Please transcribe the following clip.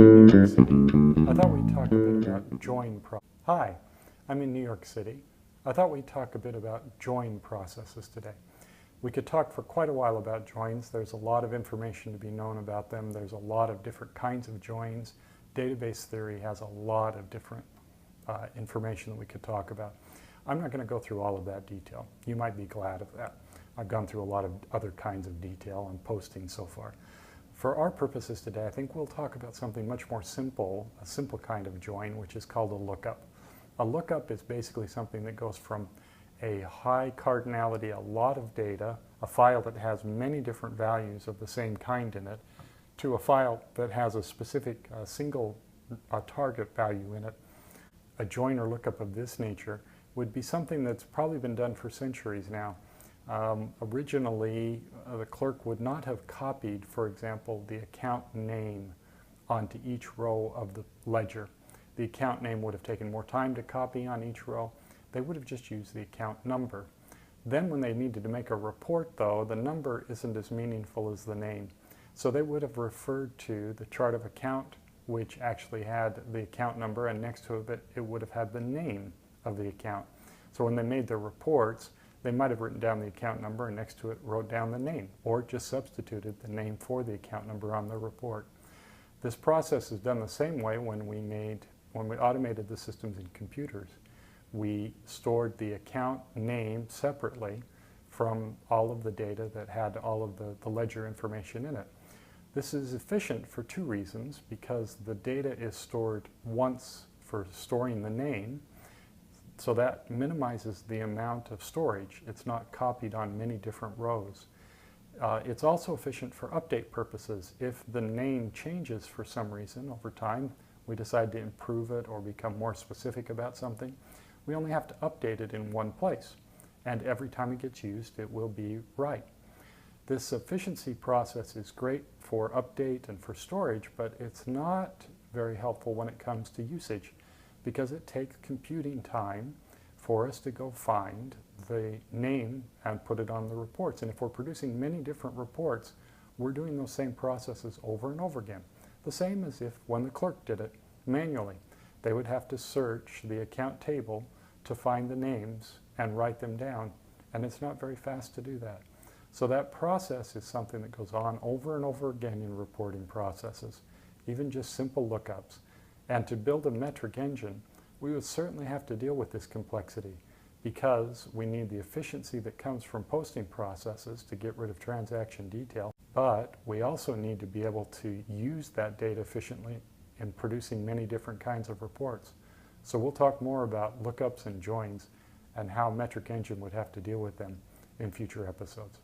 in New York City. I thought we'd talk a bit about join processes. Hi, I'm in New York City. I thought we'd talk a bit about join processes today. We could talk for quite a while about joins. There's a lot of information to be known about them. There's a lot of different kinds of joins. Database theory has a lot of different information that we could talk about. I'm not going to go through all of that detail. You might be glad of that. I've gone through a lot of other kinds of detail on posting so far. For our purposes today, I think we'll talk about something much more simple, a simple kind of join, which is called a lookup. A lookup is basically something that goes from a high cardinality, a lot of data, a file that has many different values of the same kind in it, to a file that has a specific single target value in it. A join or lookup of this nature would be something that's probably been done for centuries now. Originally, the clerk would not have copied, for example, the account name onto each row of the ledger. The account name would have taken more time to copy on each row. They would have just used the account number. Then when they needed to make a report, though, the number isn't as meaningful as the name. So they would have referred to the chart of account, which actually had the account number, and next to it would have had the name of the account. So when they made their reports, they might have written down the account number and next to it wrote down the name, or just substituted the name for the account number on the report. This process is done the same way when we automated the systems in computers. We stored the account name separately from all of the data that had all of the ledger information in it. This is efficient for two reasons, because the data is stored once for storing the name, so that minimizes the amount of storage. It's not copied on many different rows. It's also efficient for update purposes. If the name changes for some reason over time, we decide to improve it or become more specific about something, we only have to update it in one place. And every time it gets used, it will be right. This efficiency process is great for update and for storage, but it's not very helpful when it comes to usage, because it takes computing time for us to go find the name and put it on the reports. And if we're producing many different reports, we're doing those same processes over and over again. The same as if when the clerk did it manually. They would have to search the account table to find the names and write them down, and it's not very fast to do that. So that process is something that goes on over and over again in reporting processes, even just simple lookups. And to build a metric engine, we would certainly have to deal with this complexity, because we need the efficiency that comes from posting processes to get rid of transaction detail, but we also need to be able to use that data efficiently in producing many different kinds of reports. So we'll talk more about lookups and joins and how metric engine would have to deal with them in future episodes.